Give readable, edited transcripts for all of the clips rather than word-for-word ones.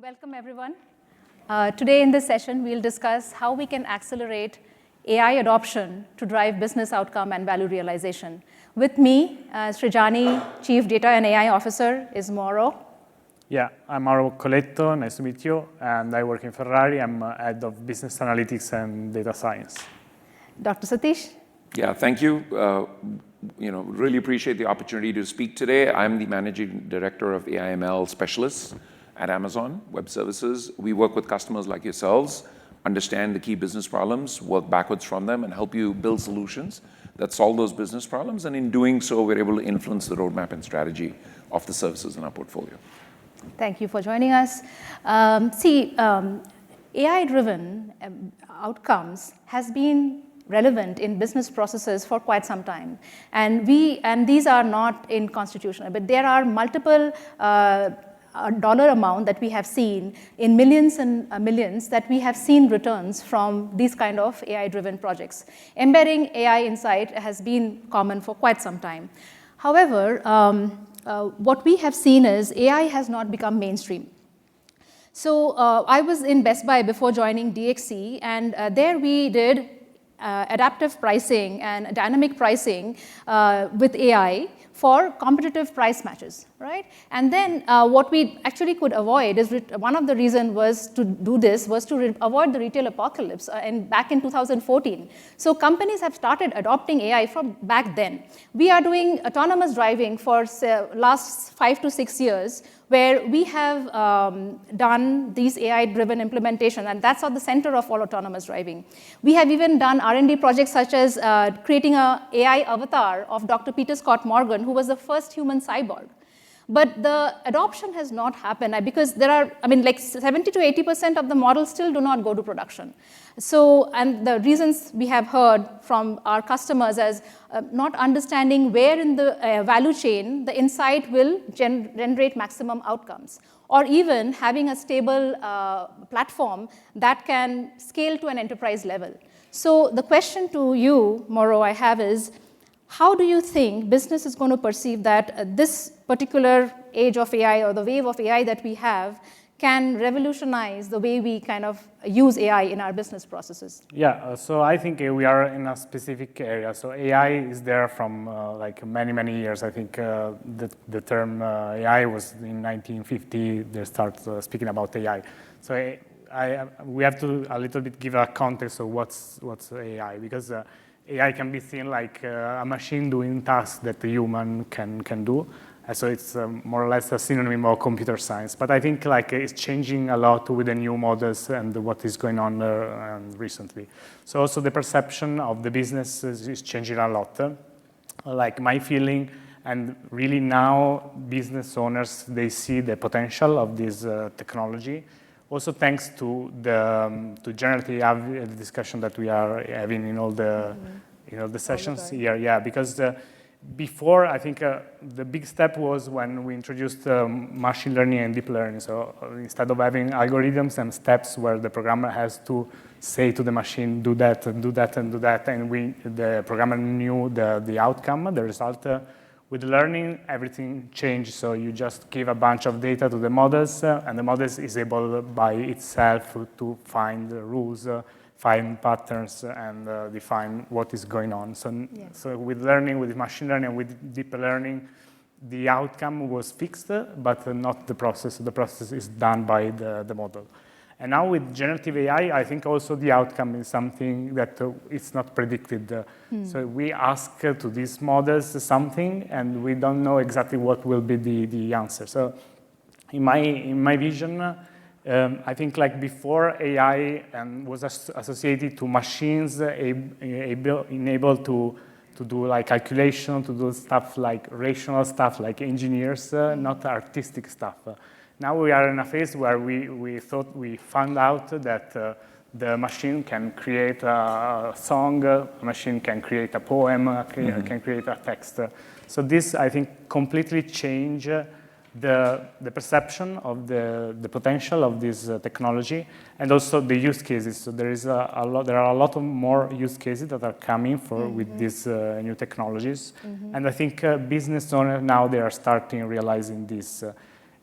Welcome, everyone. Today in this session, we'll discuss how we can accelerate AI adoption to drive business outcome and value realization. With me, Srijani, Chief Data and AI Officer, is Mauro. Yeah, I'm Mauro Coletto. Nice to meet you. And I work in Ferrari. I'm head of business analytics and data science. Dr. Satish. Yeah, thank you. Really appreciate the opportunity to speak today. I'm the managing director of AI/ML specialists at Amazon Web Services. We work with customers like yourselves, understand the key business problems, work backwards from them, and help you build solutions that solve those business problems. And in doing so, we're able to influence the roadmap and strategy of the services in our portfolio. Thank you for joining us. AI-driven outcomes has been relevant in business processes for quite some time. And these are not inconstitutional, but there are multiple dollar amount that we have seen in millions and millions that we have seen returns from these kind of AI-driven projects. Embedding AI insight has been common for quite some time. However, what we have seen is AI has not become mainstream. So I was in Best Buy before joining DXC, and there we did adaptive pricing and dynamic pricing with AI for competitive price matches, right? And then what we actually could avoid is one of the reasons was to do this was to avoid the retail apocalypse back in 2014. So companies have started adopting AI from back then. We are doing autonomous driving for last 5 to 6 years, where we have done these AI-driven implementation, and that's at the center of all autonomous driving. We have even done R&D projects such as creating an AI avatar of Dr. Peter Scott Morgan, who was the first human cyborg. But the adoption has not happened because there are, 70 to 80% of the models still do not go to production. So, and the reasons we have heard from our customers as not understanding where in the value chain the insight will generate maximum outcomes, or even having a stable platform that can scale to an enterprise level. So the question to you, Mauro, I have is, how do you think business is going to perceive that this particular age of AI or the wave of AI that we have can revolutionize the way we kind of use AI in our business processes? Yeah, so I think we are in a specific area. So AI is there from many years. I think the term AI was in 1950. They start speaking about AI. So we have to a little bit give a context of what's AI, because AI can be seen like a machine doing tasks that a human can do. So it's more or less a synonym of computer science. But I think it's changing a lot with the new models and what is going on recently. So also the perception of the business is changing a lot. Like my feeling, and really now business owners, they see the potential of this technology. Also thanks to the generative AI discussion that we are having in all the sessions here. Yeah, because before, I think the big step was when we introduced machine learning and deep learning. So instead of having algorithms and steps where the programmer has to say to the machine, do that and do that and do that, and the programmer knew the outcome, the result. With learning, everything changed. So you just give a bunch of data to the models, and the models is able by itself to find rules, find patterns, and define what is going on. So with learning, with machine learning, and with deep learning, the outcome was fixed, but not the process. The process is done by the model. And now with generative AI, I think also the outcome is something that it's not predicted. So we ask to these models something, and we don't know exactly what will be the answer. So in my vision, I think before AI was associated to machines enabled to do calculation, to do stuff like rational stuff, like engineers, not artistic stuff. Now we are in a phase where we found out that the machine can create a song, a machine can create a poem, can create a text. So this, I think, completely changed the perception of the potential of this technology, and also the use cases. So there are a lot of more use cases that are coming with these new technologies, and I think business owners now they are starting realizing this.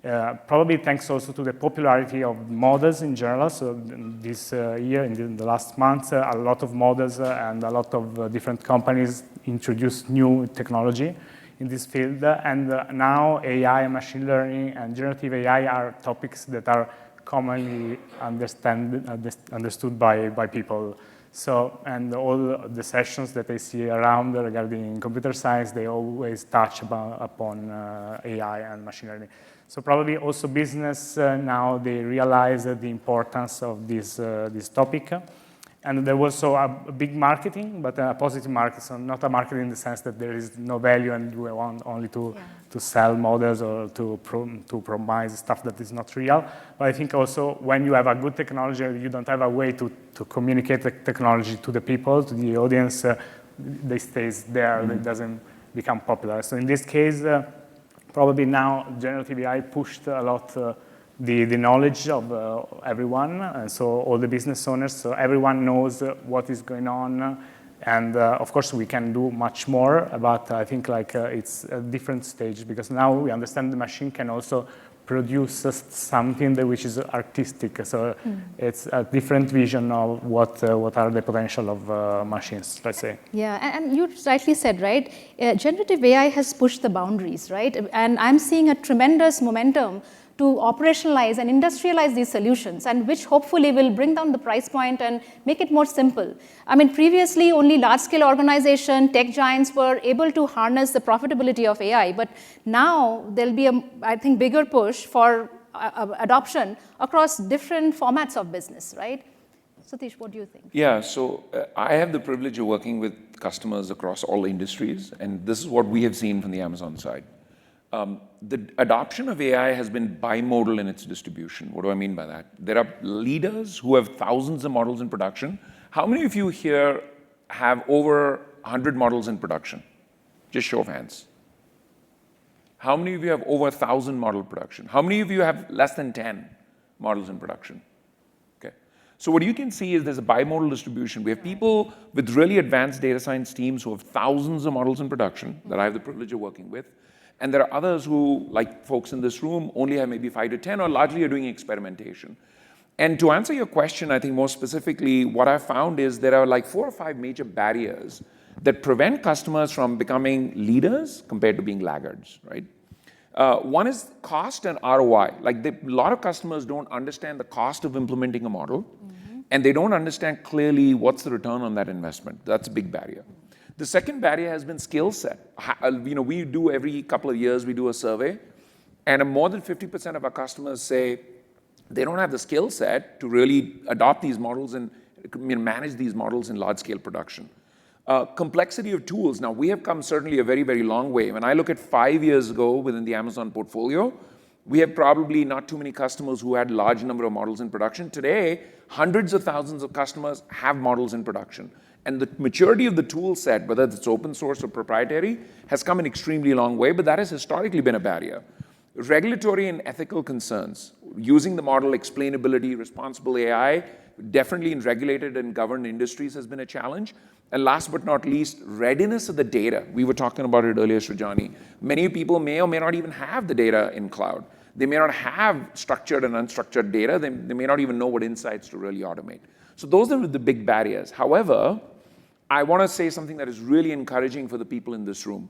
Probably thanks also to the popularity of models in general. So this year, in the last months, a lot of models and a lot of different companies introduced new technology in this field. And now AI, machine learning, and generative AI are topics that are commonly understood by people. So, and all the sessions that I see around regarding computer science, they always touch upon AI and machine learning. So probably also business now, they realize the importance of this topic. And there was also a big marketing, but a positive market, so not a market in the sense that there is no value and we want only to sell models or to promise stuff that is not real. But I think also when you have a good technology, you don't have a way to communicate the technology to the people, to the audience, they stays there, it doesn't become popular. So in this case, probably now generative AI pushed a lot the knowledge of everyone, and so all the business owners, so everyone knows what is going on, and of course we can do much more, but I think it's a different stage, because now we understand the machine can also produce something which is artistic, so it's a different vision of what are the potential of machines, let's say. Yeah, and you rightly said, right, generative AI has pushed the boundaries, right, and I'm seeing a tremendous momentum to operationalize and industrialize these solutions, and which hopefully will bring down the price point and make it more simple. I mean, previously only large-scale organization, tech giants were able to harness the profitability of AI, but now there'll be I think, bigger push for adoption across different formats of business, right? Satish, what do you think? Yeah, so I have the privilege of working with customers across all industries, and this is what we have seen from the Amazon side. The adoption of AI has been bimodal in its distribution. What do I mean by that? There are leaders who have thousands of models in production. How many of you here have over 100 models in production? Just show of hands. How many of you have over 1,000 model production? How many of you have less than 10 models in production? Okay. So what you can see is there's a bimodal distribution. We have people with really advanced data science teams who have thousands of models in production that I have the privilege of working with. And there are others who, like folks in this room, only have maybe 5 to 10 or largely are doing experimentation. And to answer your question, I think more specifically, what I found is there are like 4 or 5 major barriers that prevent customers from becoming leaders compared to being laggards, right? One is cost and ROI. Like a lot of customers don't understand the cost of implementing a model, and they don't understand clearly what's the return on that investment. That's a big barrier. The second barrier has been skill set. We do every couple of years, we do a survey, and more than 50% of our customers say they don't have the skill set to really adopt these models and manage these models in large-scale production. Complexity of tools. Now, we have come certainly a very, very long way. When I look at 5 years ago within the Amazon portfolio, we have probably not too many customers who had large number of models in production. Today, hundreds of thousands of customers have models in production. And the maturity of the tool set, whether it's open source or proprietary, has come an extremely long way, but that has historically been a barrier. Regulatory and ethical concerns, using the model, explainability, responsible AI, definitely in regulated and governed industries has been a challenge. And last but not least, readiness of the data. We were talking about it earlier, Srijani. Many people may or may not even have the data in cloud. They may not have structured and unstructured data. They may not even know what insights to really automate. So those are the big barriers. However, I want to say something that is really encouraging for the people in this room.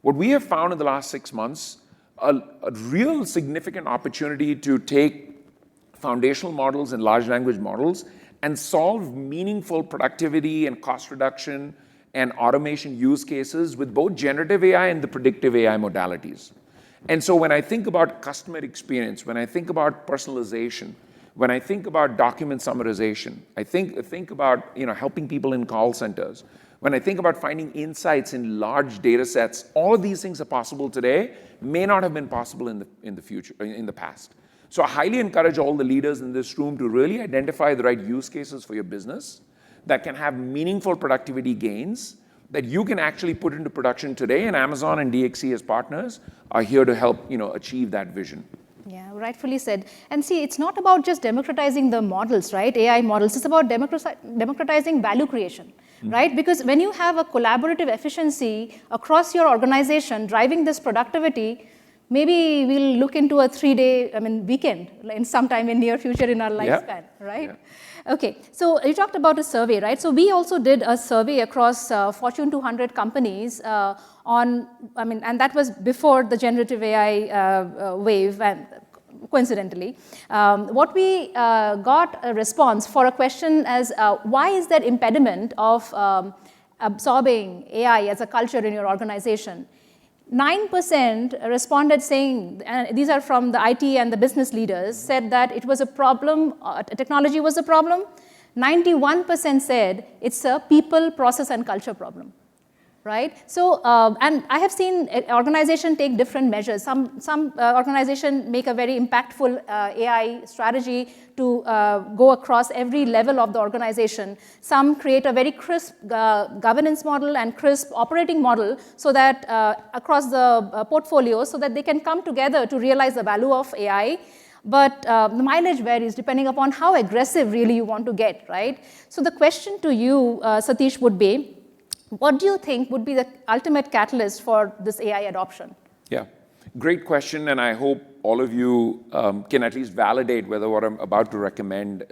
What we have found in the last 6 months, a real significant opportunity to take foundational models and large language models and solve meaningful productivity and cost reduction and automation use cases with both generative AI and the predictive AI modalities. And so when I think about customer experience, when I think about personalization, when I think about document summarization, I think about helping people in call centers. When I think about finding insights in large data sets, all of these things are possible today, may not have been possible in the future, in the past. So I highly encourage all the leaders in this room to really identify the right use cases for your business that can have meaningful productivity gains that you can actually put into production today, and Amazon and DXC as partners are here to help achieve that vision. Yeah, rightfully said. And see, it's not about just democratizing the models, right? AI models. It's about democratizing value creation, right? Because when you have a collaborative efficiency across your organization driving this productivity, maybe we'll look into a 3-day, weekend in sometime in near future in our Yeah. lifespan, right? Yeah. Okay, so you talked about a survey, right? So we also did a survey across Fortune 200 companies and that was before the generative AI wave, and coincidentally. What we got a response for a question as why is there impediment of absorbing AI as a culture in your organization? 9% responded saying, and these are from the IT and the business leaders, said that it was a problem, technology was a problem. 91% said it's a people, process, and culture problem. Right? So, and I have seen organizations take different measures. Some organizations make a very impactful AI strategy to go across every level of the organization. Some create a very crisp governance model and crisp operating model so that across the portfolio, so that they can come together to realize the value of AI. But the mileage varies depending upon how aggressive really you want to get, right? So the question to you, Satish, would be, what do you think would be the ultimate catalyst for this AI adoption? Yeah, great question, and I hope all of you can at least validate whether what I'm about to recommend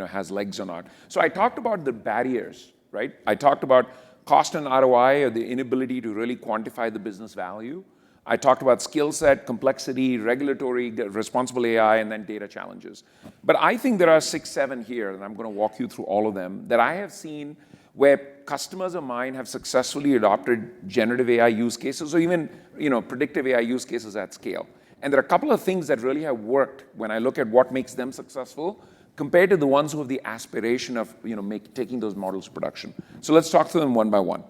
has legs or not. So I talked about the barriers, right? I talked about cost and ROI, or the inability to really quantify the business value. I talked about skill set, complexity, regulatory, responsible AI, and then data challenges. But I think there are 6, 7 here, and I'm going to walk you through all of them, that I have seen where customers of mine have successfully adopted generative AI use cases, or even predictive AI use cases at scale. And there are a couple of things that really have worked when I look at what makes them successful compared to the ones who have the aspiration of taking those models to production. So let's talk through them one by one.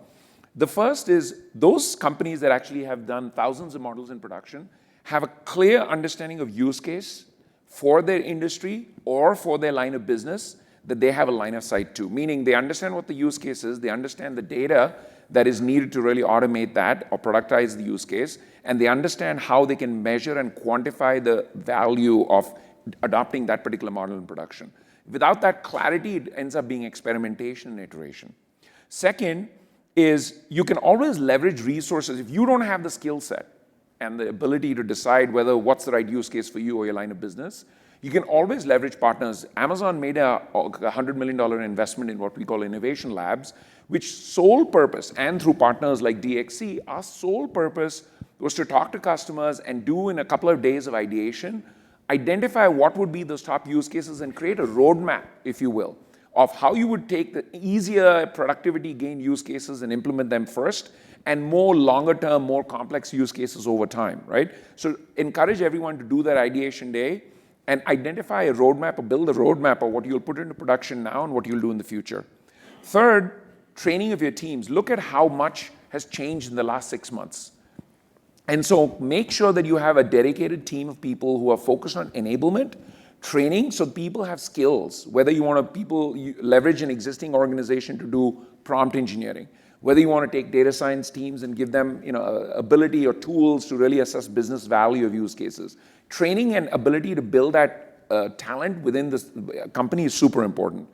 The first is those companies that actually have done thousands of models in production have a clear understanding of use case for their industry or for their line of business that they have a line of sight to, meaning they understand what the use case is, they understand the data that is needed to really automate that or productize the use case, and they understand how they can measure and quantify the value of adopting that particular model in production. Without that clarity, it ends up being experimentation and iteration. Second is you can always leverage resources. If you don't have the skill set and the ability to decide what's the right use case for you or your line of business, you can always leverage partners. Amazon made a $100 million investment in what we call innovation labs, which sole purpose, and through partners like DXC, our sole purpose was to talk to customers and do in a couple of days of ideation, identify what would be those top use cases and create a roadmap, if you will, of how you would take the easier productivity gain use cases and implement them first, and more longer term, more complex use cases over time, right? So encourage everyone to do that ideation day and identify a roadmap or build a roadmap of what you'll put into production now and what you'll do in the future. Third, training of your teams. Look at how much has changed in the last 6 months. And so make sure that you have a dedicated team of people who are focused on enablement, training, so people have skills, whether you want to leverage an existing organization to do prompt engineering, whether you want to take data science teams and give them ability or tools to really assess business value of use cases. Training and ability to build that talent within the company is super important.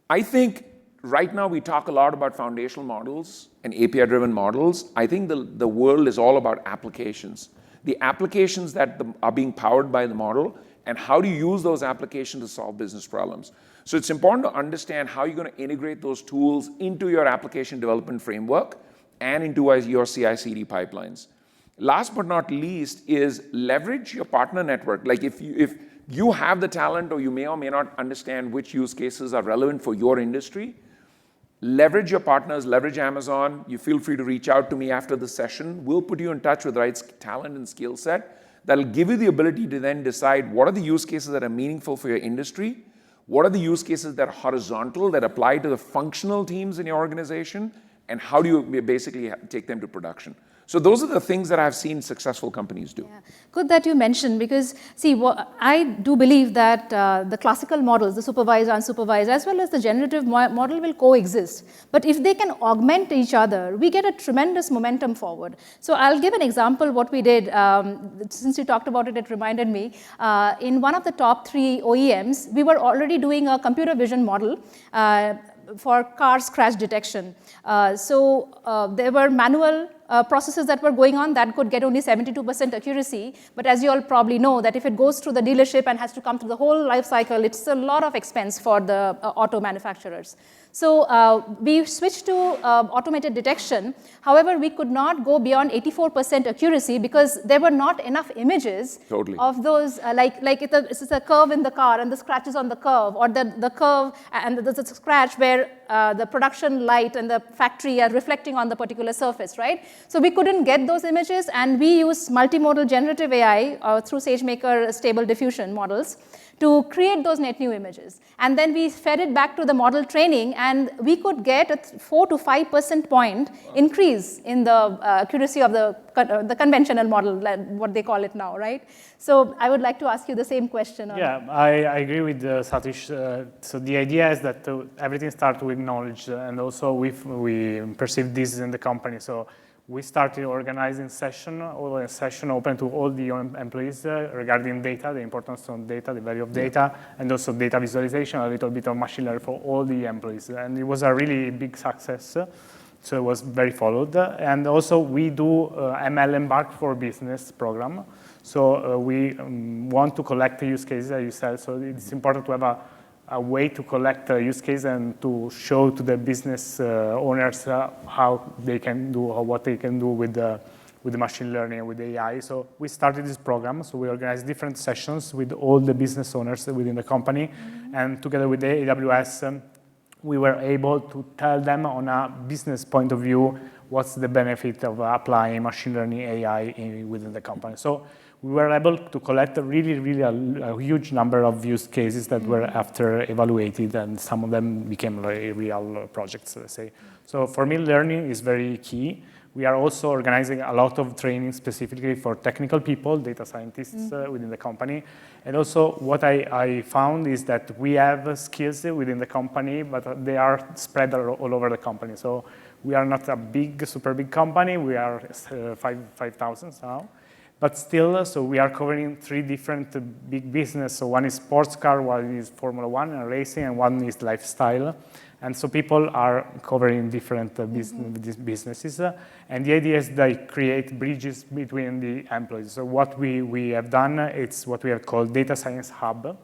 I think right now we talk a lot about foundational models and API-driven models. I think the world is all about applications. The applications that are being powered by the model, and how do you use those applications to solve business problems. So it's important to understand how you're going to integrate those tools into your application development framework and into your CI/CD pipelines. Last but not least is leverage your partner network. Like if you have the talent, or you may or may not understand which use cases are relevant for your industry, leverage your partners, leverage Amazon. You feel free to reach out to me after the session. We'll put you in touch with the right talent and skill set that'll give you the ability to then decide what are the use cases that are meaningful for your industry, what are the use cases that are horizontal, that apply to the functional teams in your organization, and how do you basically take them to production. So those are the things that I've seen successful companies do. Yeah. Good that you mentioned, because see, I do believe that the classical models, the supervised, unsupervised, as well as the generative model will coexist. But if they can augment each other, we get a tremendous momentum forward. So I'll give an example what we did. Since you talked about it, it reminded me. In one of the top 3 OEMs, we were already doing a computer vision model for car crash detection. So there were manual processes that were going on that could get only 72% accuracy. But as you all probably know, that if it goes through the dealership and has to come through the whole life cycle, it's a lot of expense for the auto manufacturers. So we switched to automated detection. However, we could not go beyond 84% accuracy because there were not enough images of those, like it's a curve in the car and the scratches on the curve, or the curve and the scratch where the production light and the factory are reflecting on the particular surface, right? So we couldn't get those images, and we used multimodal generative AI through SageMaker stable diffusion models to create those net new images. And then we fed it back to the model training, and we could get a 4 to 5% point increase in the accuracy of the conventional model, what they call it now, right? So I would like to ask you the same question. Yeah, I agree with Satish. So the idea is that everything starts with knowledge, and also we perceive this in the company. So we started organizing session open to all the employees regarding data, the importance of data, the value of data, and also data visualization, a little bit of machine learning for all the employees. And it was a really big success. So it was very followed. And also we do ML Embark for Business program. So we want to collect the use cases, as you said. So it's important to have a way to collect a use case and to show to the business owners how they can do, or what they can do with the machine learning and with AI. So we started this program. So we organized different sessions with all the business owners within the company. And together with the AWS, we were able to tell them on a business point of view what's the benefit of applying machine learning AI within the company. So we were able to collect really a huge number of use cases that were after evaluated, and some of them became real projects, let's say. So for me, learning is very key. We are also organizing a lot of training specifically for technical people, data scientists within the company. And also what I found is that we have skills within the company, but they are spread all over the company. So we are not a super big company. We are 5,000 now. But still, so we are covering 3 different big businesses. So one is sports car, one is Formula 1 and racing, and one is lifestyle. And so people are covering different businesses. And the idea is they create bridges between the employees. So what we have done, it's what we have called Data Science Hub,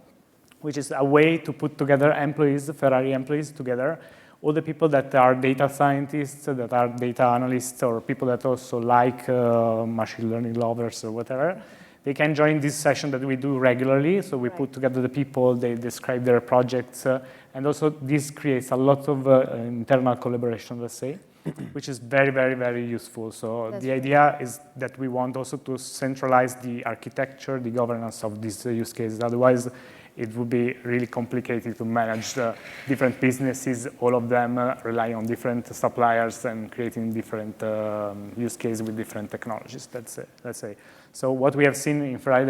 which is a way to put together employees, Ferrari employees together, all the people that are data scientists, that are data analysts, or people that also like machine learning lovers or whatever. They can join this session that we do regularly. So we put together the people, they describe their projects, and also this creates a lot of internal collaboration, let's say, which is very useful. So the idea is that we want also to centralize the architecture, the governance of these use cases. Otherwise, it would be really complicated to manage the different businesses, all of them relying on different suppliers and creating different use cases with different technologies, let's say. So what we have seen in Ferrari,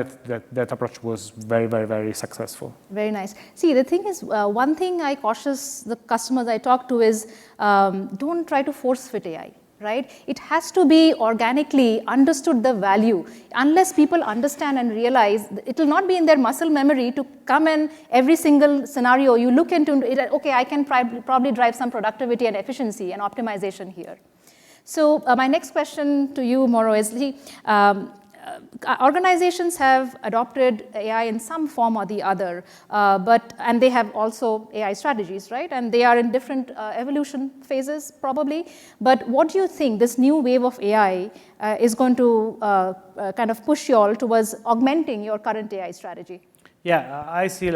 that approach was very successful. Very nice. See, the thing is, one thing I caution the customers I talk to is don't try to force fit AI. Right? It has to be organically understood the value. Unless people understand and realize, it will not be in their muscle memory to come in every single scenario. You look into it, okay, I can probably drive some productivity and efficiency and optimization here. So my next question to you, Mauro, is organizations have adopted AI in some form or the other, and they have also AI strategies, right? And they are in different evolution phases, probably. But what do you think this new wave of AI is going to kind of push you all towards augmenting your current AI strategy? Yeah, I see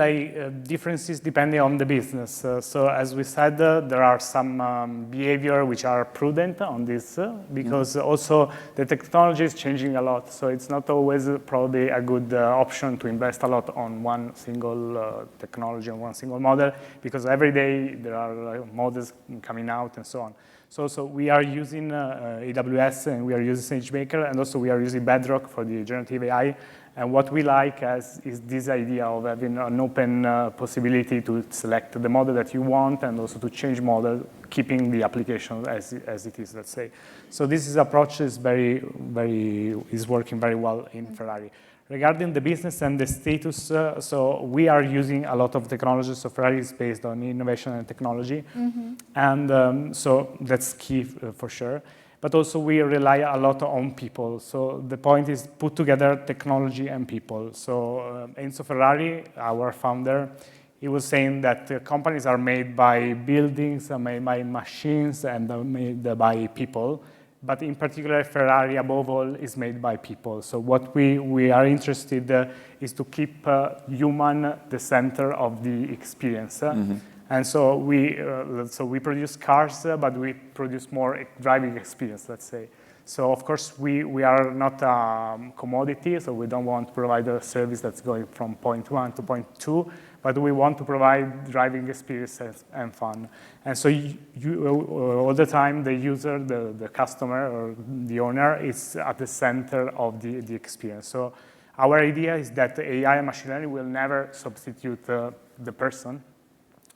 differences depending on the business. So as we said, there are some behavior which are prudent on this because also the technology is changing a lot. So it's not always probably a good option to invest a lot on one single technology and one single model, because every day there are models coming out and so on. So we are using AWS and we are using SageMaker, and also we are using Bedrock for the generative AI. And what we like is this idea of having an open possibility to select the model that you want and also to change model, keeping the application as it is, let's say. So this approach is is working very well in Ferrari. Regarding the business and the status, so we are using a lot of technology. So Ferrari is based on innovation and technology. And so that's key for sure. but also we rely a lot on people. So the point is put together technology and people. So Enzo Ferrari, our founder, he was saying that companies are made by buildings, are made by machines, and are made by people. But in particular, Ferrari, above all, is made by people. So what we are interested is to keep human the center of the experience. And so we produce cars, but we produce more driving experience, let's say. So of course, we are not a commodity, so we don't want to provide a service that's going from point 1 to point 2, but we want to provide driving experiences and fun. And so all the time, the user, the customer, or the owner is at the center of the experience. So our idea is that AI and machine learning will never substitute the person,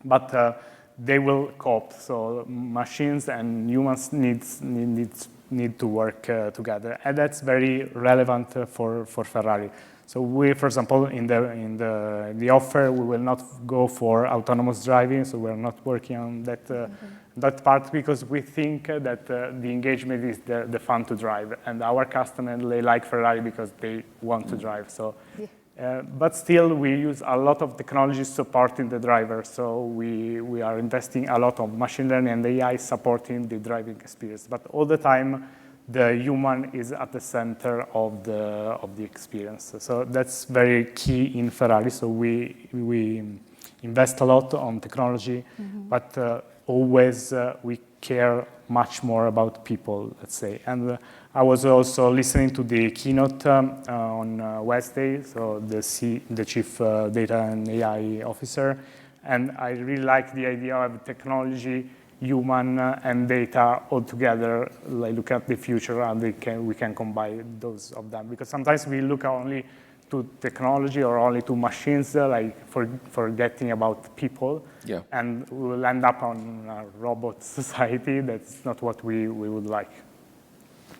but they will cope. So machines and humans need to work together, and that's very relevant for Ferrari. So we, for example, in the offer, we will not go for autonomous driving. So we're not working on that part because we think that the engagement is the fun to drive, and our customers, they like Ferrari because they want to drive. So. But still, we use a lot of technology supporting the driver. So we are investing a lot of machine learning and AI supporting the driving experience. But all the time, the human is at the center of the experience. So that's very key in Ferrari. So we invest a lot on technology, but always we care much more about people, let's say. And I was also listening to the keynote on Wednesday, so the chief data and AI officer, and I really like the idea of technology, human, and data all together. Like look at the future, and we can combine those of them. Because sometimes we look only to technology or only to machines, like forgetting about people, and we will end up on a robot society. That's not what we would like.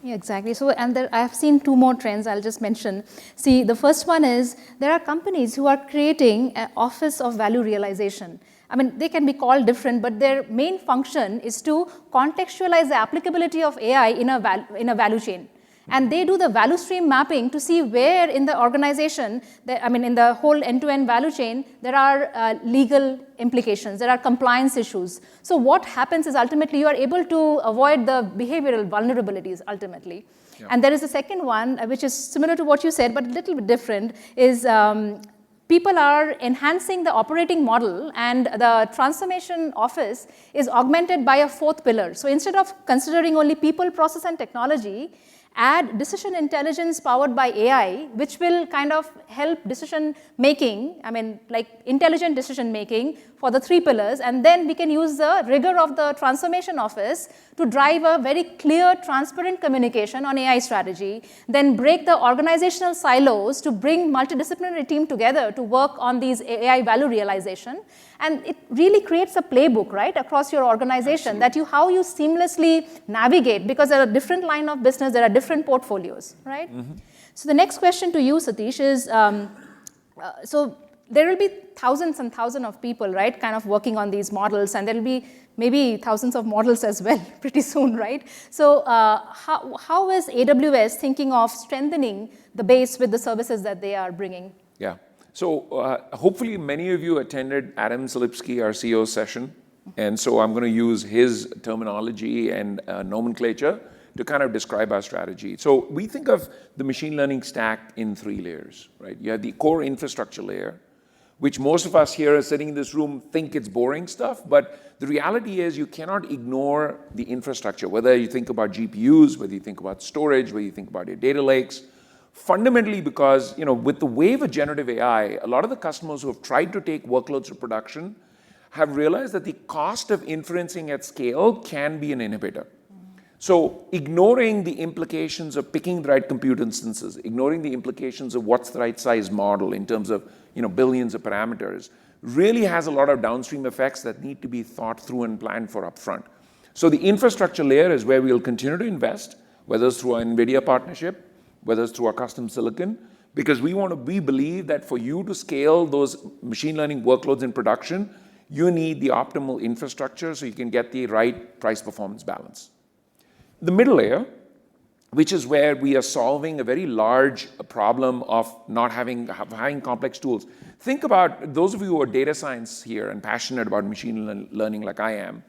Yeah, exactly. So, and I have seen two more trends I'll just mention. See, the first one is there are companies who are creating an office of value realization. I mean, they can be called different, but their main function is to contextualize the applicability of AI in a value chain. And they do the value stream mapping to see where in the organization, in the whole end-to-end value chain, there are legal implications, there are compliance issues. So what happens is ultimately you are able to avoid the behavioral vulnerabilities ultimately. Yeah. And there is a second one, which is similar to what you said, but a little bit different, is people are enhancing the operating model, and the transformation office is augmented by a fourth pillar. So instead of considering only people, process, and technology, add decision intelligence powered by AI, which will kind of help decision making, like intelligent decision making for the three pillars, and then we can use the rigor of the transformation office to drive a very clear, transparent communication on AI strategy, then break the organizational silos to bring multidisciplinary team together to work on these AI value realization. And it really creates a playbook, right, across your organization. Absolutely. How you seamlessly navigate, because there are different line of business, there are different portfolios, right? So the next question to you, Satish, is, so there will be thousands and thousands of people, right, kind of working on these models, and there will be maybe thousands of models as well pretty soon, right? So how is AWS thinking of strengthening the base with the services that they are bringing? Yeah. So hopefully many of you attended Adam Selipsky, our CEO's session. And so I'm going to use his terminology and nomenclature to kind of describe our strategy. So we think of the machine learning stack in 3 layers, right? You have the core infrastructure layer, which most of us here sitting in this room think it's boring stuff, but the reality is you cannot ignore the infrastructure, whether you think about GPUs, whether you think about storage, whether you think about your data lakes. Fundamentally because, with the wave of generative AI, a lot of the customers who have tried to take workloads to production have realized that the cost of inferencing at scale can be an inhibitor. So ignoring the implications of picking the right compute instances, ignoring the implications of what's the right size model in terms of, billions of parameters, really has a lot of downstream effects that need to be thought through and planned for upfront. So the infrastructure layer is where we'll continue to invest, whether it's through our NVIDIA partnership, whether it's through our custom silicon, because we believe that for you to scale those machine learning workloads in production, you need the optimal infrastructure so you can get the right price-performance balance. The middle layer, which is where we are solving a very large problem of not having complex tools. Think about those of you who are data science here and passionate about machine learning like I am.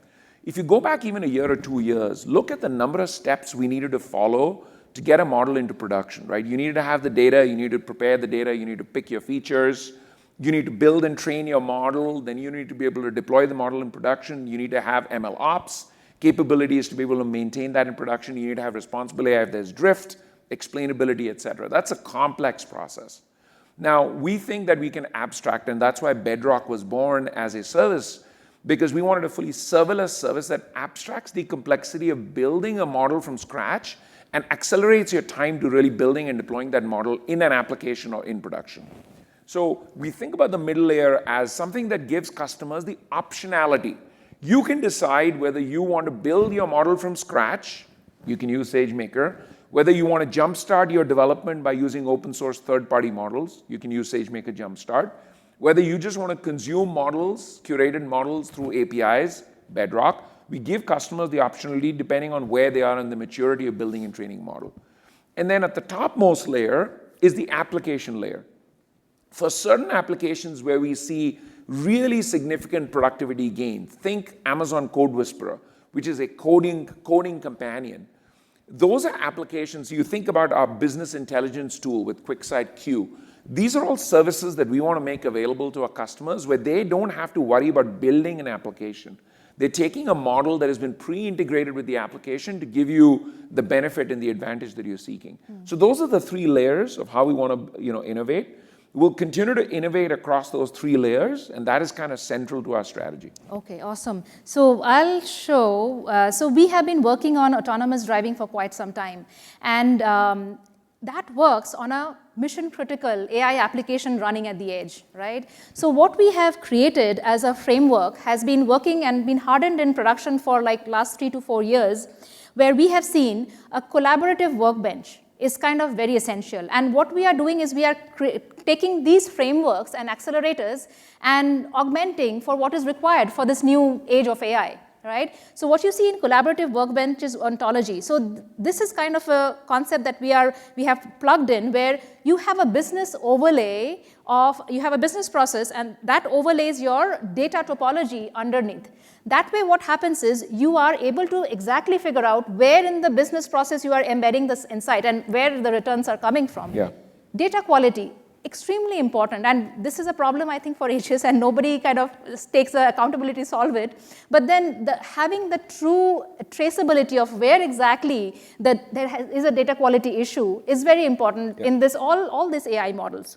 If you go back even a year or 2 years, look at the number of steps we needed to follow to get a model into production, right? You needed to have the data, you need to prepare the data, you need to pick your features, you need to build and train your model, then you need to be able to deploy the model in production, you need to have ML ops capabilities to be able to maintain that in production, you need to have responsible AI if there's drift, explainability, et cetera. That's a complex process. Now, we think that we can abstract, and that's why Bedrock was born as a service, because we wanted a fully serverless service that abstracts the complexity of building a model from scratch and accelerates your time to really building and deploying that model in an application or in production. So we think about the middle layer as something that gives customers the optionality. You can decide whether you want to build your model from scratch, you can use SageMaker, whether you want to jumpstart your development by using open source third-party models, you can use SageMaker Jumpstart, whether you just want to consume models, curated models through APIs, Bedrock, we give customers the optionality depending on where they are in the maturity of building and training model. And then at the topmost layer is the application layer. For certain applications where we see really significant productivity gain, think Amazon Code Whisperer, which is a coding companion. Those are applications, you think about our business intelligence tool with QuickSight Q. These are all services that we want to make available to our customers where they don't have to worry about building an application. They're taking a model that has been pre-integrated with the application to give you the benefit and the advantage that you're seeking. So those are the 3 layers of how we want to innovate. We'll continue to innovate across those 3 layers, and that is kind of central to our strategy. Okay, awesome. So I'll show, so we have been working on autonomous driving for quite some time, and that works on a mission-critical AI application running at the edge, right? So what we have created as a framework has been working and been hardened in production for like last 3 to 4 years, where we have seen a collaborative workbench is kind of very essential. And what we are doing is we are taking these frameworks and accelerators and augmenting for what is required for this new age of AI, right? So what you see in collaborative workbench is ontology. So this is kind of a concept that we have plugged in where you have a business overlay you have a business process and that overlays your data topology underneath. That way what happens is you are able to exactly figure out where in the business process you are embedding this insight and where the returns are coming from. Yeah. Data quality, extremely important, and this is a problem I think for ages and nobody kind of takes the accountability to solve it. But then having the true traceability of where exactly there is a data quality issue is very important in this all these AI models.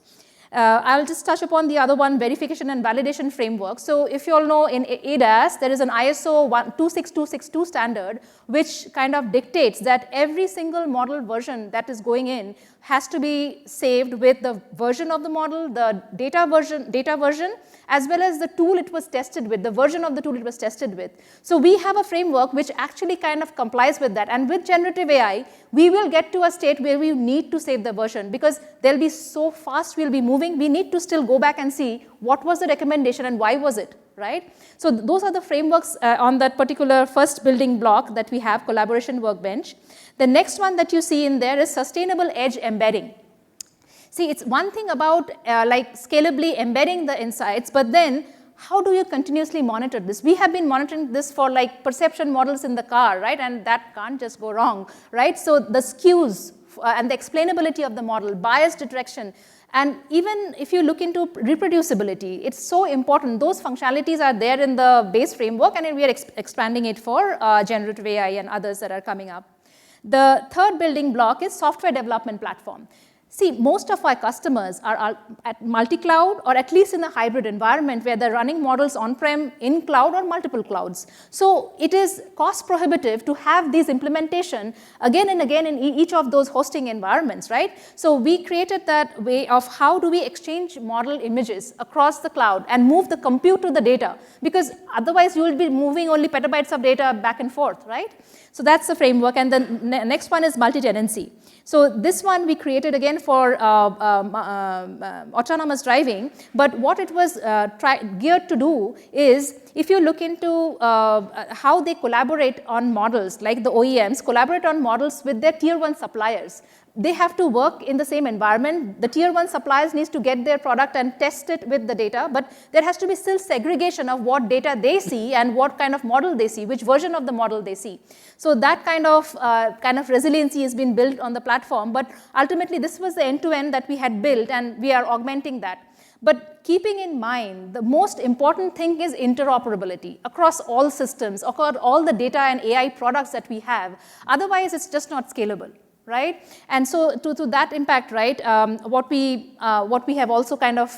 I'll just touch upon the other one, verification and validation framework. So if you all know in ADAS, there is an ISO 26262 standard, which kind of dictates that every single model version that is going in has to be saved with the version of the model, the data version, as well as the tool it was tested with, the version of the tool it was tested with. So we have a framework which actually kind of complies with that. And with generative AI, we will get to a state where we need to save the version because they'll be so fast we'll be moving. We need to still go back and see what was the recommendation and why was it, right? So those are the frameworks on that particular first building block that we have, collaboration workbench. The next one that you see in there is sustainable edge embedding. See, it's one thing about like scalably embedding the insights, but then how do you continuously monitor this? We have been monitoring this for like perception models in the car, right? And that can't just go wrong, right? So the skews and the explainability of the model, bias detection, and even if you look into reproducibility, it's so important. Those functionalities are there in the base framework, and we are expanding it for generative AI and others that are coming up. The third building block is software development platform. See, most of our customers are at multi-cloud or at least in a hybrid environment where they're running models on-prem, in cloud, or multiple clouds. So it is cost prohibitive to have these implementation again and again in each of those hosting environments, right? So we created that way of how do we exchange model images across the cloud and move the compute to the data, because otherwise you will be moving only petabytes of data back and forth, right? So that's the framework, and the next one is multi-tenancy. So this one we created again for autonomous driving, but what it was geared to do is, if you look into how they collaborate on models, like the OEMs collaborate on models with their tier 1 suppliers. They have to work in the same environment. The tier 1 suppliers needs to get their product and test it with the data, but there has to be still segregation of what data they see and what kind of model they see, which version of the model they see. So that kind of resiliency has been built on the platform, but ultimately this was the end-to-end that we had built, and we are augmenting that. But keeping in mind, the most important thing is interoperability across all systems, across all the data and AI products that we have. Otherwise, it's just not scalable. Right? And so to that impact, right, what we have also kind of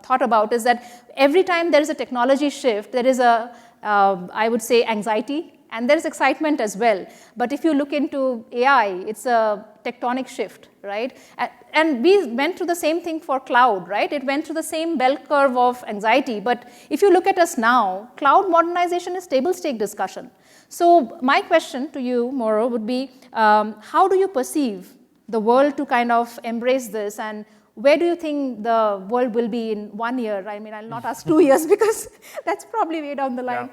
thought about is that every time there is a technology shift, there is I would say, anxiety, and there is excitement as well. But if you look into AI, it's a tectonic shift, right? And we went through the same thing for cloud, right? It went through the same bell curve of anxiety. But if you look at us now, cloud modernization is table stake discussion. So my question to you, Mauro, would be, how do you perceive the world to kind of embrace this, and where do you think the world will be in 1 year? I mean, I'll not ask 2 years because that's probably way down the line.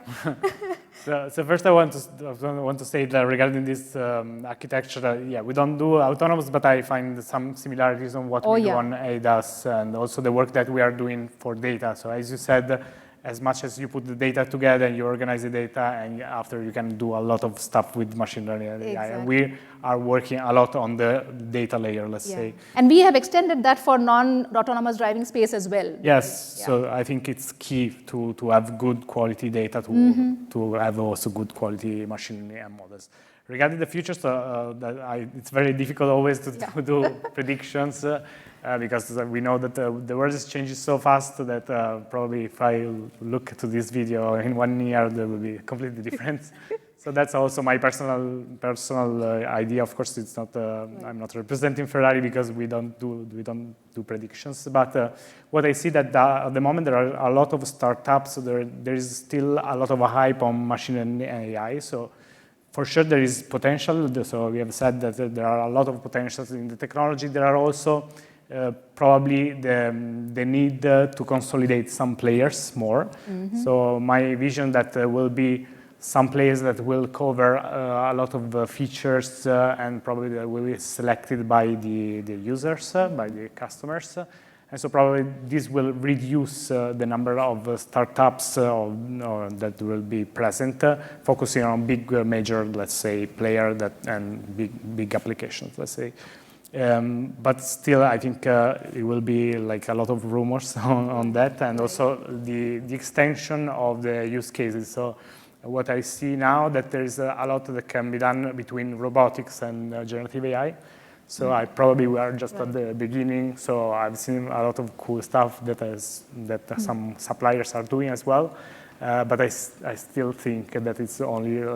Yeah. So first I want to say that regarding this architecture, yeah, we don't do autonomous, but I find some similarities on what we do on ADAS, and also the work that we are doing for data. So as you said, as much as you put the data together and you organize the data, and after you can do a lot of stuff with machine learning and AI. And we are working a lot on the data layer, let's say. And we have extended that for non-autonomous driving space as well. Yes, so I think it's key to have good quality data, to have also good quality machine learning models. Regarding the future, it's very difficult always to do predictions. Because we know that the world is changing so fast that probably if I look to this video in 1 year, there will be completely different. So that's also my personal idea. Of course, it's not. I'm not representing Ferrari because we don't do predictions. But what I see that at the moment there are a lot of startups. So there is still a lot of hype on machine learning and AI. So for sure there is potential. So we have said that there are a lot of potentials in the technology. There are also probably the need to consolidate some players more. So my vision that there will be some players that will cover a lot of features and probably that will be selected by the users, by the customers. And so probably this will reduce the number of startups that will be present, focusing on big major, let's say, player and big applications, let's say. But still, I think it will be like a lot of rumors on that, and also the extension of the use cases. So what I see now that there is a lot that can be done between robotics and generative AI. So we are just at the beginning. So I've seen a lot of cool stuff that some suppliers are doing as well. But I still think that it's only a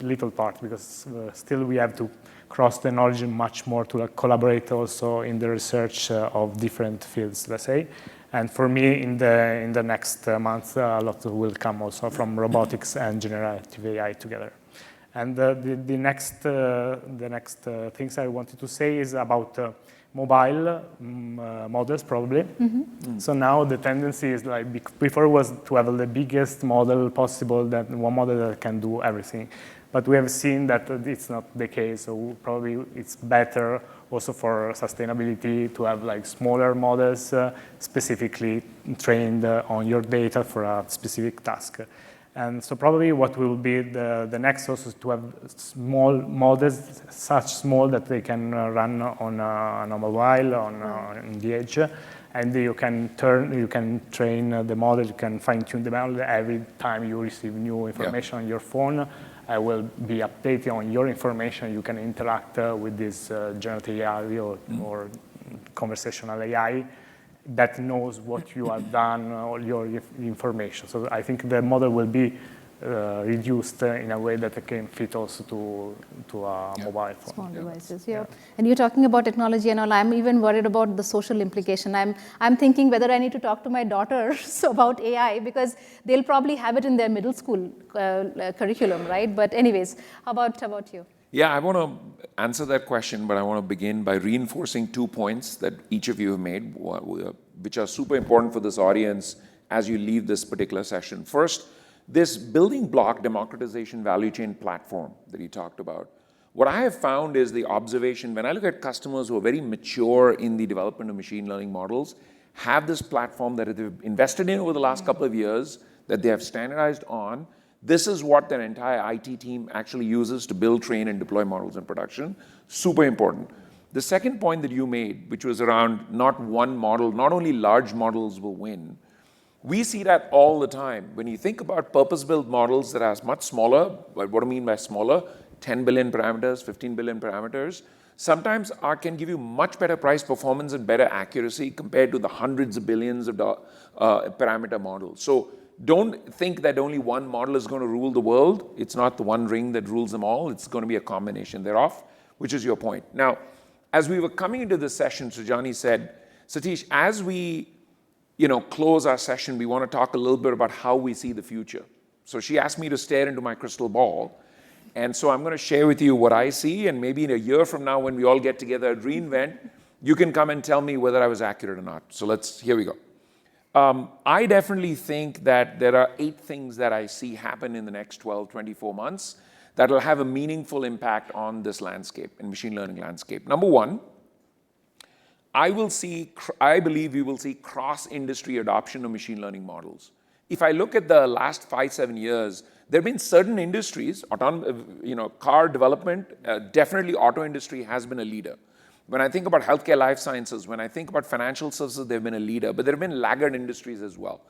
little part, because still we have to cross the knowledge much more to collaborate also in the research of different fields, let's say. And for me, in the next months, a lot will come also from robotics and generative AI together. And the next things I wanted to say is about mobile models, probably. So now the tendency is like before was to have the biggest model possible, that one model that can do everything. But we have seen that it's not the case. So probably it's better also for sustainability to have like smaller models specifically trained on your data for a specific task. And so probably what will be the next also is to have small models, such small that they can run on a mobile, on the edge. And you can train the model, you can fine-tune the model every time you receive new information on your phone. I will be updating on your information. You can interact with this generative AI or conversational AI that knows what you have done, all your information. So I think the model will be reduced in a way that it can fit also to a mobile phone. Small devices, And you're talking about technology and all. I'm even worried about the social implication. I'm thinking whether I need to talk to my daughters about AI, because they'll probably have it in their middle school curriculum, right? But anyways, how about you? Yeah, I want to answer that question, but I want to begin by reinforcing 2 points that each of you have made, which are super important for this audience as you leave this particular session. First, this building block democratization value chain platform that you talked about. What I have found is the observation, when I look at customers who are very mature in the development of machine learning models, have this platform that they've invested in over the last couple of years, that they have standardized on. This is what their entire IT team actually uses to build, train, and deploy models in production. Super important. The second point that you made, which was around not one model, not only large models will win. We see that all the time. When you think about purpose-built models that are much smaller, what do I mean by smaller? 10 billion parameters, 15 billion parameters, sometimes can give you much better price performance and better accuracy compared to the hundreds of billions of parameter models. So don't think that only one model is going to rule the world. It's not the one ring that rules them all. It's going to be a combination thereof, which is your point. Now, as we were coming into this session, Sujani said, Satish, as we close our session, we want to talk a little bit about how we see the future. So she asked me to stare into my crystal ball. And so I'm going to share with you what I see, and maybe in a year from now when we all get together at reInvent, you can come and tell me whether I was accurate or not. So here we go. I definitely think that there are 8 things that I see happen in the next 12, 24 months that will have a meaningful impact on this landscape, in machine learning landscape. Number 1, I believe we will see cross-industry adoption of machine learning models. If I look at the last 5-7 years, there have been certain industries, car development, definitely auto industry has been a leader. When I think about healthcare life sciences, when I think about financial services, they've been a leader, but there have been laggard industries as well.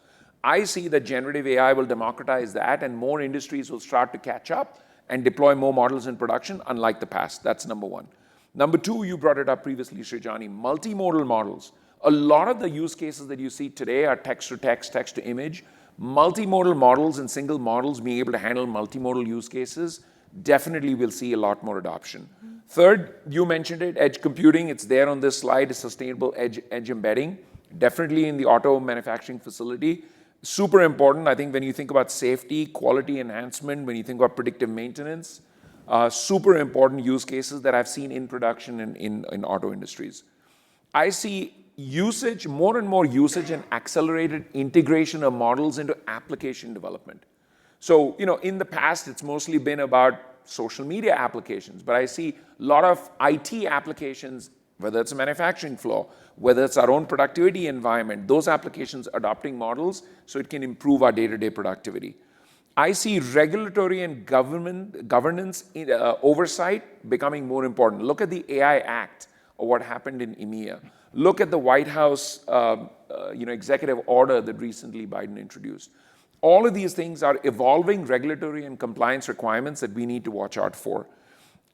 I see that generative AI will democratize that, and more industries will start to catch up and deploy more models in production, unlike the past. That's number 1. Number 2, you brought it up previously, Srijani, multimodal models. A lot of the use cases that you see today are text to text, text to image. Multimodal models and single models being able to handle multimodal use cases, definitely will see a lot more adoption. Third, you mentioned it, edge computing. It's there on this slide, sustainable edge embedding. Definitely in the auto manufacturing facility. Super important, I think, when you think about safety, quality enhancement, when you think about predictive maintenance, super important use cases that I've seen in production in auto industries. I see usage, more and more usage and accelerated integration of models into application development. So, in the past, it's mostly been about social media applications, but I see a lot of IT applications, whether it's a manufacturing floor, whether it's our own productivity environment, those applications adopting models so it can improve our day-to-day productivity. I see regulatory and governance oversight becoming more important. Look at the AI Act or what happened in EMEA. Look at the White House executive order that recently Biden introduced. All of these things are evolving regulatory and compliance requirements that we need to watch out for.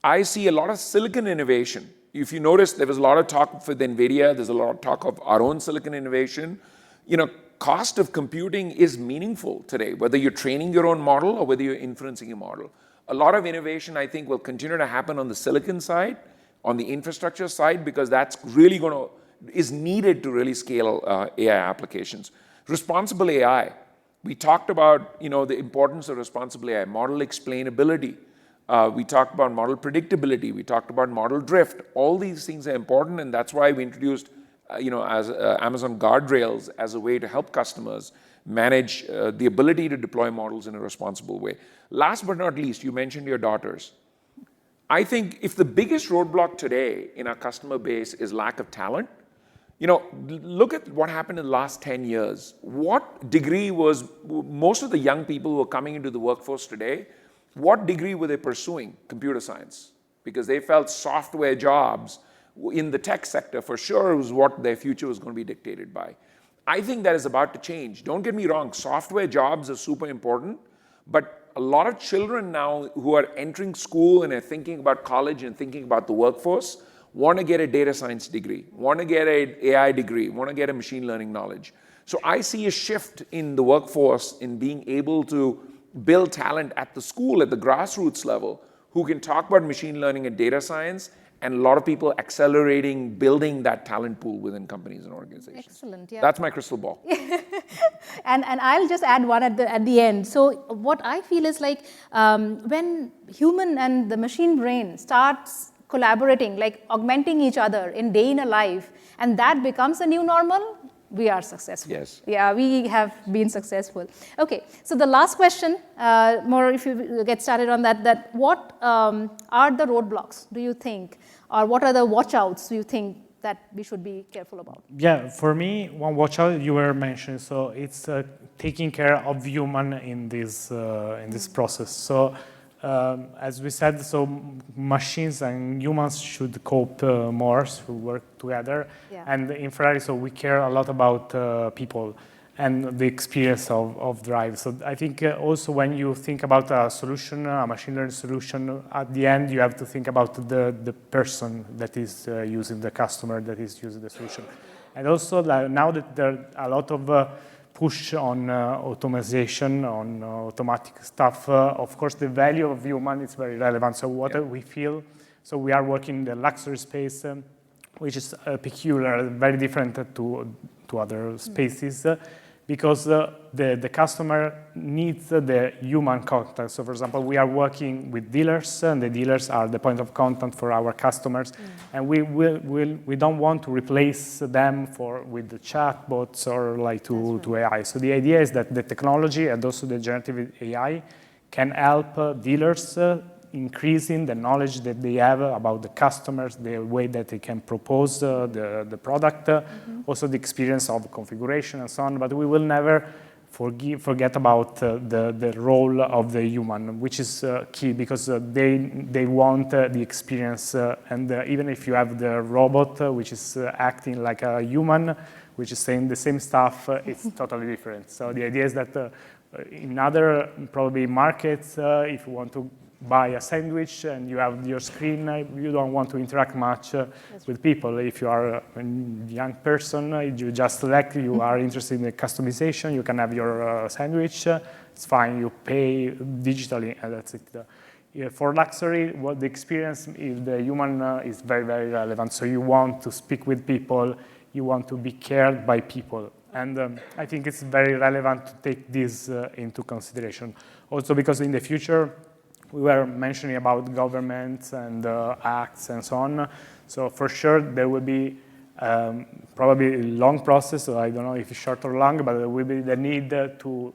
I see a lot of silicon innovation. If you notice, there was a lot of talk with NVIDIA. There's a lot of talk of our own silicon innovation. Cost of computing is meaningful today, whether you're training your own model or whether you're inferencing a model. A lot of innovation, I think, will continue to happen on the silicon side, on the infrastructure side, because that's really is needed to really scale AI applications. Responsible AI. We talked about the importance of responsible AI, model explainability. We talked about model predictability. We talked about model drift. All these things are important, and that's why we introduced as Amazon guardrails as a way to help customers manage the ability to deploy models in a responsible way. Last but not least, you mentioned your daughters. I think if the biggest roadblock today in our customer base is lack of talent, look at what happened in the last 10 years. What degree was most of the young people who are coming into the workforce today, what degree were they pursuing? Computer science. Because they felt software jobs in the tech sector for sure was what their future was going to be dictated by. I think that is about to change. Don't get me wrong, software jobs are super important, but a lot of children now who are entering school and are thinking about college and thinking about the workforce want to get a data science degree, want to get an AI degree, want to get a machine learning knowledge. So I see a shift in the workforce in being able to build talent at the school, at the grassroots level, who can talk about machine learning and data science and a lot of people accelerating, building that talent pool within companies and organizations. Excellent, yeah. That's my crystal ball. And I'll just add one at the end. So what I feel is like when human and the machine brain starts collaborating, like augmenting each other in day in a life, and that becomes a new normal, we are successful. Yes. Yeah, we have been successful. Okay, so the last question, more if you get started on that what are the roadblocks, do you think, or what are the watch-outs do you think that we should be careful about? Yeah, for me, one watch out you were mentioning, so it's taking care of human in this process. So as we said, so machines and humans should cope more, should work together. Yeah. And in Ferrari, so we care a lot about people and the experience of drive. So I think also when you think about a solution, a machine learning solution, at the end you have to think about the person that is using, the customer that is using the solution. And also now that there are a lot of push on automation, on automatic stuff, of course the value of human is very relevant. So what we feel, so we are working in the luxury space, which is peculiar, very different to other spaces, because the customer needs the human contact. So for example, we are working with dealers, and the dealers are the point of contact for our customers, and we don't want to replace them with the chatbots or like to AI. So the idea is that the technology and also the generative AI can help dealers increasing the knowledge that they have about the customers, the way that they can propose the product, also the experience of configuration and so on. But we will never forget about the role of the human, which is key, because they want the experience. And even if you have the robot, which is acting like a human, which is saying the same stuff, it's totally different. So the idea is that in other probably markets, if you want to buy a sandwich and you have your screen, you don't want to interact much with people. If you are a young person, you just select, you are interested in the customization, you can have your sandwich, it's fine, you pay digitally, and that's it. For luxury, what the experience is, the human is very, very relevant. So you want to speak with people, you want to be cared by people. And I think it's very relevant to take this into consideration. Also because in the future, we were mentioning about governments and acts and so on. So for sure, there will be probably a long process. So I don't know if it's short or long, but there will be the need to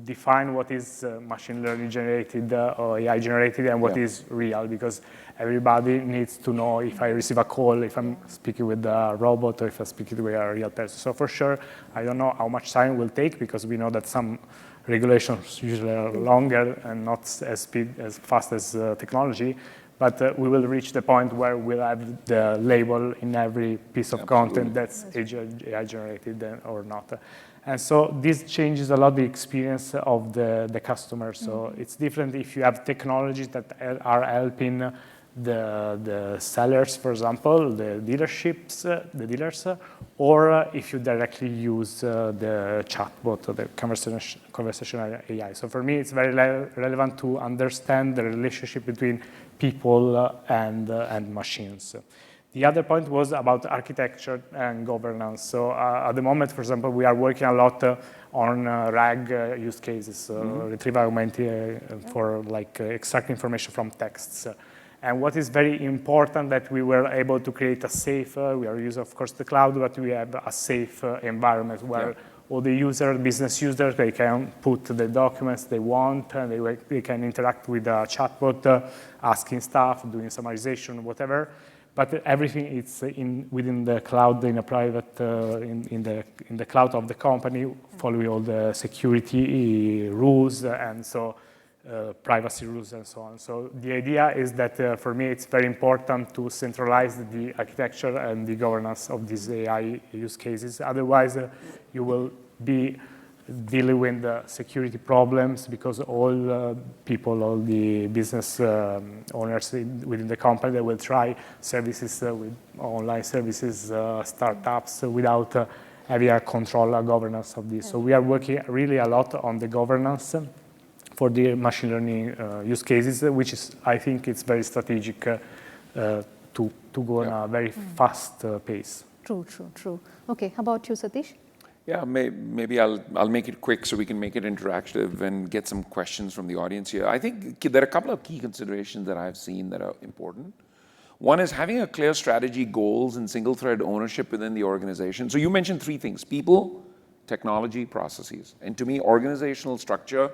define what is machine learning generated or AI generated and what is real, because everybody needs to know if I receive a call, if I'm speaking with a robot or if I'm speaking with a real person. So for sure, I don't know how much time it will take, because we know that some regulations usually are longer and not as fast as technology, but we will reach the point where we'll have the label in every piece of content that's AI generated or not. And so this changes a lot the experience of the customer. So it's different if you have technologies that are helping the sellers, for example, the dealers, or if you directly use the chatbot or the conversational AI. So for me, it's very relevant to understand the relationship between people and machines. The other point was about architecture and governance. So at the moment, for example, we are working a lot on RAG use cases, retrieval augmented for like extract information from texts. And what is very important that we were able to create a safe, we are using, of course, the cloud, but we have a safe environment where all the business users, they can put the documents they want, and they can interact with a chatbot, asking stuff, doing summarization, whatever. But everything is within the cloud, in a private, in the cloud of the company, following all the security rules and so privacy rules and so on. So the idea is that for me, it's very important to centralize the architecture and the governance of these AI use cases. Otherwise, you will be dealing with the security problems, because all people, all the business owners within the company, they will try services with online services, startups, without having a control, a governance of this. So we are working really a lot on the governance for the machine learning use cases, which is, I think it's very strategic to go on a very fast pace. True. Okay, how about you, Satish? Yeah, maybe I'll make it quick so we can make it interactive and get some questions from the audience here. I think there are a couple of key considerations that I've seen that are important. One is having a clear strategy, goals, and single-thread ownership within the organization. So you mentioned three things: people, technology, processes. And to me, organizational structure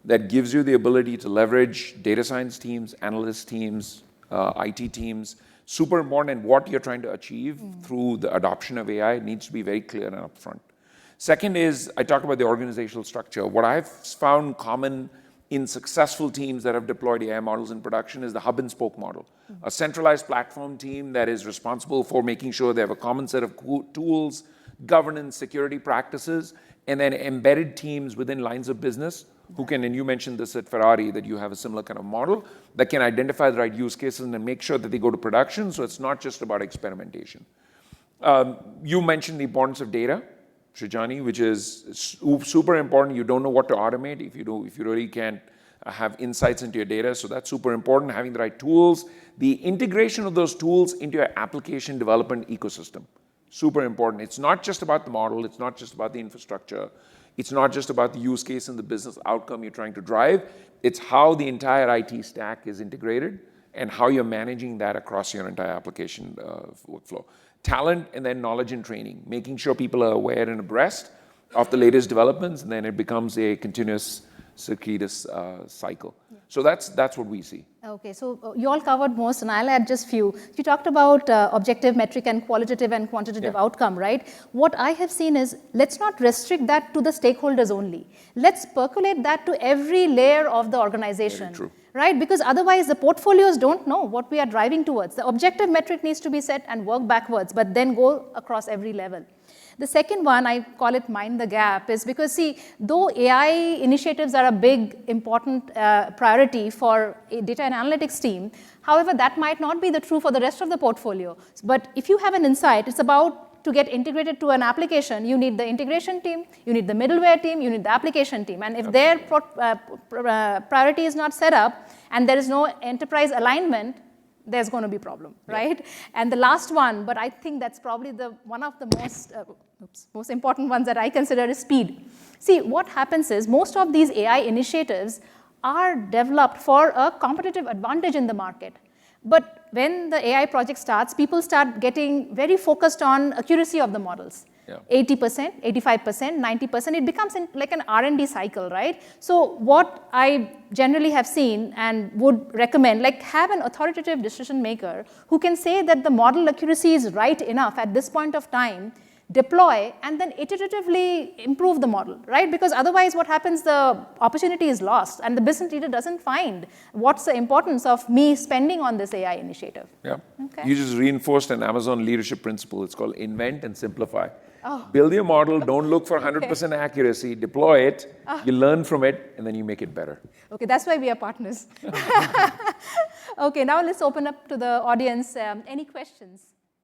that gives you the ability to leverage data science teams, analyst teams, IT teams, super important, and what you're trying to achieve through the adoption of AI needs to be very clear and upfront. Second is, I talked about the organizational structure. What I've found common in successful teams that have deployed AI models in production is the hub and spoke model. A centralized platform team that is responsible for making sure they have a common set of tools, governance, security practices, and then embedded teams within lines of business who can, and you mentioned this at Ferrari, that you have a similar kind of model that can identify the right use cases and make sure that they go to production, so it's not just about experimentation. You mentioned the importance of data, Srijani, which is super important. You don't know what to automate if you really can't have insights into your data. So that's super important, having the right tools. The integration of those tools into your application development ecosystem, super important. It's not just about the model. It's not just about the infrastructure. It's not just about the use case and the business outcome you're trying to drive. It's how the entire IT stack is integrated and how you're managing that across your entire application workflow. Talent, and then knowledge and training, making sure people are aware and abreast of the latest developments, and then it becomes a continuous circuitous cycle. Yeah. So that's what we see. Okay, so you all covered most, and I'll add just few. You talked about objective metric and qualitative and quantitative outcome, right? What I have seen is, let's not restrict that to the stakeholders only. Let's percolate that to every layer of the organization. Very true. Right? Because otherwise the portfolios don't know what we are driving towards. The objective metric needs to be set and work backwards, but then go across every level. The second one, I call it mind the gap, is because see, though AI initiatives are a big, important priority for a data and analytics team, however, that might not be the true for the rest of the portfolio. But if you have an insight, it's about to get integrated to an application, you need the integration team, you need the middleware team, you need the application team. And if their priority is not set up and there is no enterprise alignment, there's going to be a problem, right? And the last one, but I think that's probably one of the most important ones that I consider is speed. See, what happens is most of these AI initiatives are developed for a competitive advantage in the market. But when the AI project starts, people start getting very focused on accuracy of the models. 80%, 85%, 90%, it becomes like an R&D cycle, right? So what I generally have seen and would recommend, like have an authoritative decision maker who can say that the model accuracy is right enough at this point of time, deploy, and then iteratively improve the model, right? Because otherwise what happens, the opportunity is lost and the business leader doesn't find what's the importance of me spending on this AI initiative. Yeah. Okay. You just reinforced an Amazon leadership principle. It's called invent and simplify. Build your model, don't look for 100% accuracy, deploy it, you learn from it, and then you make it better. Okay, that's why we are partners. Okay, now let's open up to the audience. Any questions?